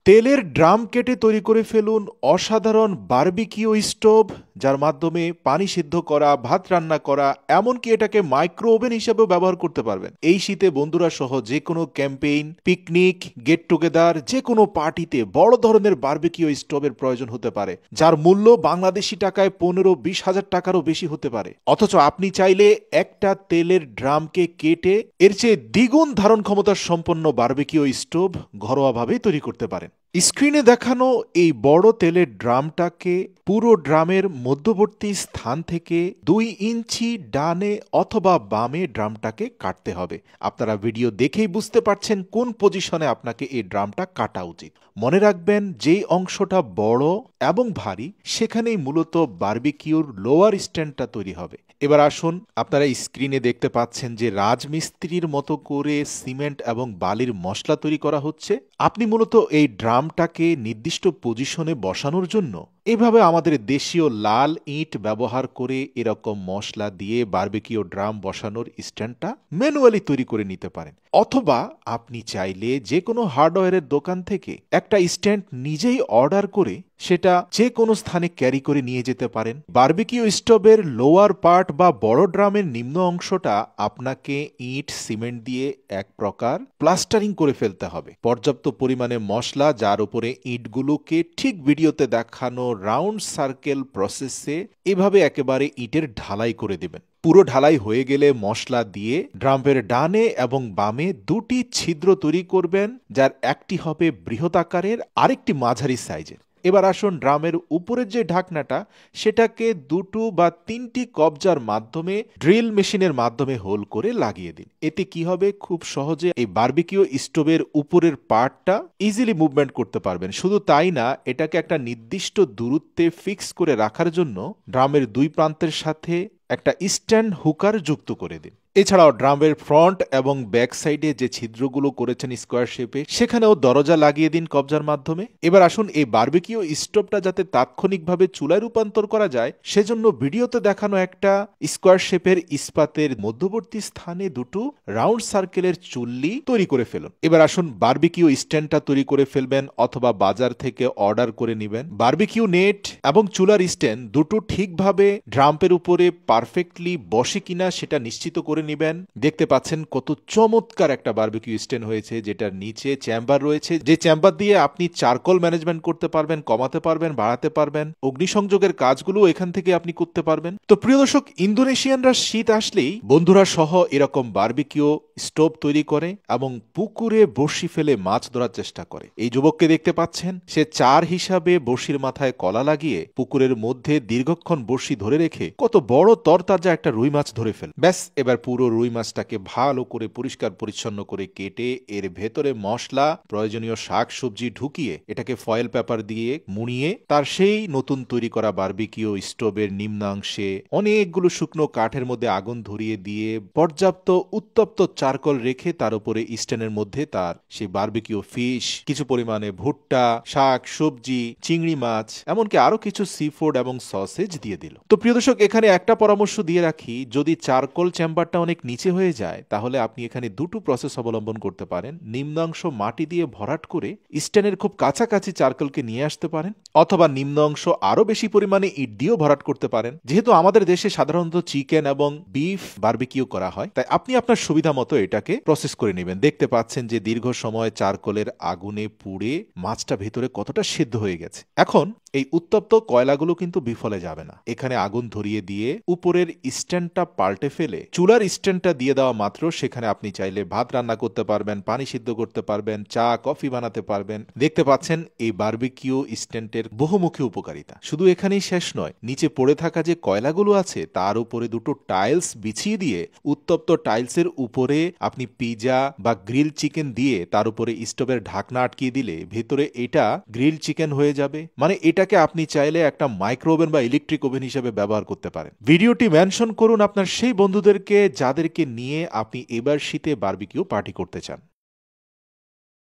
তেলের ড্রাম কেটে তৈরি করে ফেলুন অসাধারণ বারবিকিউ স্টোভ, যার মাধ্যমে পানি সিদ্ধ করা, ভাত রান্না করা, এমনকি এটাকে মাইক্রো ওভেন হিসেবেও ব্যবহার করতে পারবেন। এই শীতে বন্ধুরা সহ যে কোনো ক্যাম্পেইন, পিকনিক, গেট টুগেদার, যে কোনো পার্টিতে বড় ধরনের বারবিকিউ স্টোভের প্রয়োজন হতে পারে, যার মূল্য বাংলাদেশি টাকায় 15-20 হাজার টাকারও বেশি হতে পারে। অথচ আপনি চাইলে একটা তেলের ড্রামকে কেটে এর চেয়ে দ্বিগুণ ধারণ ক্ষমতা সম্পন্ন বারবিকিউ স্টোভ ঘরোয়াভাবেই তৈরি করতে পারেন। স্ক্রিনে দেখানো এই বড় তেলের ড্রামটাকে পুরো ড্রামের মধ্যবর্তী স্থান থেকে 2 ইঞ্চি ডানে অথবা বামে ড্রামটাকে কাটতে হবে। আপনারা ভিডিও দেখেই বুঝতে পারছেন কোন পজিশনে আপনাকে এই ড্রামটা কাটা উচিত। মনে রাখবেন, যেই অংশটা বড় এবং ভারী সেখানেই মূলত বারবিকিউর লোয়ার স্ট্যান্ডটা তৈরি হবে। এবার আসুন, আপনারা স্ক্রিনে দেখতে পাচ্ছেন যে রাজমিস্ত্রির মতো করে সিমেন্ট এবং বালির মশলা তৈরি করা হচ্ছে। আপনি মূলত এই ড্রামটাকে নির্দিষ্ট পজিশনে বসানোর জন্য এভাবে আমাদের দেশীয় লাল ইট ব্যবহার করে এরকম মশলা দিয়ে বারবিকিউ ড্রাম বসানোর স্ট্যান্ডটা ম্যানুয়ালি তৈরি করে নিতে পারেন। অথবা আপনি চাইলে যে কোনো হার্ডওয়্যারের দোকান থেকে একটা স্ট্যান্ড নিজেই অর্ডার করে সেটা যে কোনো স্থানে ক্যারি করে নিয়ে যেতে পারেন। বারবিকিউ স্টোভের লোয়ার পার্ট বা বড় ড্রামের নিম্ন অংশটা আপনাকে ইট সিমেন্ট দিয়ে এক প্রকার প্লাস্টারিং করে ফেলতে হবে। পর্যাপ্ত পরিমাণে মশলা, যার উপরে ইটগুলোকে ঠিক ভিডিওতে দেখানো রাউন্ড সার্কেল প্রসেসে এভাবে একেবারে ইটের ঢালাই করে দেবেন। পুরো ঢালাই হয়ে গেলে মশলা দিয়ে ড্রামের ডানে এবং বামে 2টি ছিদ্র তৈরি করবেন, যার একটি হবে বৃহৎ আকারের, আরেকটি মাঝারি সাইজের। এবার আসুন, ড্রামের উপরের যে ঢাকনাটা সেটাকে 2 বা 3টি কবজার মাধ্যমে ড্রিল মেশিনের মাধ্যমে হোল করে লাগিয়ে দিন। এতে কি হবে, খুব সহজে এই বারবিকিউ স্টোভের উপরের পার্টটা ইজিলি মুভমেন্ট করতে পারবেন। শুধু তাই না, এটাকে একটা নির্দিষ্ট দূরত্বে ফিক্স করে রাখার জন্য ড্রামের 2 প্রান্তের সাথে একটা স্ট্যান্ড হুকার যুক্ত করে দিন। এছাড়াও ড্রামের ফ্রন্ট এবং ব্যাক সাইডে যে ছিদ্রগুলো করেছেন স্কোয়ার শেপে, সেখানেও দরজা লাগিয়ে দিন কবজার মাধ্যমে। এবার আসুন, এই বারবিকিউ স্টোভটা যাতে তাৎক্ষণিকভাবে চুলায় রূপান্তর করা যায় সেজন্য ভিডিওতে দেখানো একটা স্কোয়ার শেপের ইস্পাতের মধ্যবর্তী স্থানে 2টো রাউন্ড সার্কেলের চুল্লি তৈরি করে ফেলুন। এবার আসুন, বারবিকিউ স্ট্যান্ডটা তৈরি করে ফেলবেন অথবা বাজার থেকে অর্ডার করে নেবেন। বারবিকিউ নেট এবং চুলার স্ট্যান্ড 2টো ঠিকভাবে ড্রামের উপরে পারফেক্টলি বসে কিনা সেটা নিশ্চিত করে নিবেন। দেখতে পাচ্ছেন কত চমৎকার একটা বারবিকিউ স্ট্যান্ড হয়েছে, যেটার নিচে চেম্বার রয়েছে, যে চেম্বার দিয়ে আপনি চারকোল ম্যানেজমেন্ট করতে পারবেন, কমাতে পারবেন, বাড়াতে পারবেন। অগ্নিসংযোগের কাজগুলো এখান থেকে আপনি করতে পারবেন। তো প্রিয় দর্শক, ইন্দোনেশিয়ানরা শীত আসলেই বন্ধুরা সহ এরকম বারবিকিউ স্টোভ তৈরি করে এবং পুকুরে বড়শি ফেলে মাছ ধরার চেষ্টা করে। এই যুবককে দেখতে পাচ্ছেন, সে চার হিসাবে বড়শির মাথায় কলা লাগিয়ে পুকুরের মধ্যে দীর্ঘক্ষণ বড়শি ধরে রেখে কত বড় তরতাজা একটা রুই মাছ ধরে ফেল। ব্যাস, এবার পুরো রুই মাছটাকে ভালো করে পরিষ্কার পরিচ্ছন্ন করে কেটে এর ভেতরে মশলা, প্রয়োজনীয় শাক সবজি ঢুকিয়ে এটাকে ফয়েল পেপার দিয়ে মুড়িয়ে তার সেই নতুন তৈরি করা বারবিকিউ স্টোভের নিম্নাংশে অনেকগুলো শুকনো কাঠের মধ্যে আগুন ধরিয়ে দিয়ে পর্যাপ্ত উত্তপ্ত চারকোল রেখে তার উপরে স্ট্যান্ডের মধ্যে তার সেই বারবিকিউ ফিশ, কিছু পরিমাণে ভুট্টা, শাক সবজি, চিংড়ি মাছ, এমনকি আরো কিছু সি ফুড এবং সসেজ দিয়ে দিল। তো প্রিয় দর্শক, এখানে একটা পরামর্শ দিয়ে রাখি, যদি চারকোল চেম্বারটা অনেক নিচে হয়ে যায় তাহলে আপনি এখানে 2টো প্রসেস অবলম্বন করতে পারেন। নিম্নাংশ মাটি দিয়ে ভরাট করে স্ট্যান্ডের খুব কাছাকাছি চারকোলকে নিয়ে আসতে পারেন, অথবা নিম্নাংশ আরো বেশি পরিমাণে ইট দিয়েও ভরাট করতে পারেন। যেহেতু আমাদের দেশে সাধারণত চিকেন এবং বিফ বারবিকিউ করা হয়, তাই আপনি আপনার সুবিধা মতো এটাকে প্রসেস করে নেবেন। দেখতে পাচ্ছেন যে দীর্ঘ সময় চারকোলের আগুনে পুড়ে মাছটা ভেতরে কতটা সিদ্ধ হয়ে গেছে। এখন এই উত্তপ্ত কয়লাগুলো কিন্তু বিফলে যাবে না। এখানে আগুন ধরিয়ে দিয়ে উপরের স্ট্যান্ডটা পাল্টে ফেলে চুলার স্ট্যান্ডটা দিয়ে দেওয়া মাত্র সেখানে আপনি চাইলে ভাত রান্না করতে পারবেন, পানি সিদ্ধ করতে পারবেন, চা কফি বানাতে পারবেন। দেখতে পাচ্ছেন এই বারবিকিউ স্ট্যান্ডের বহুমুখী উপকারিতা। শুধু এখানেই শেষ নয়, নিচে পড়ে থাকা যে কয়লাগুলো আছে তার উপরে 2টো টাইলস বিছিয়ে দিয়ে উত্তপ্ত টাইলসের উপরে আপনি পিজা বা গ্রিল চিকেন দিয়ে তার উপরে স্টোভের ঢাকনা আটকিয়ে দিলে ভেতরে এটা গ্রিল চিকেন হয়ে যাবে। মানে এটাকে আপনি চাইলে একটা মাইক্রো ওভেন বা ইলেকট্রিক ওভেন হিসেবে ব্যবহার করতে পারেন। ভিডিওটি মেনশন করুন আপনার সেই বন্ধুদেরকে যাদেরকে নিয়ে আপনি এবার শীতে বারবিকিউ পার্টি করতে চান।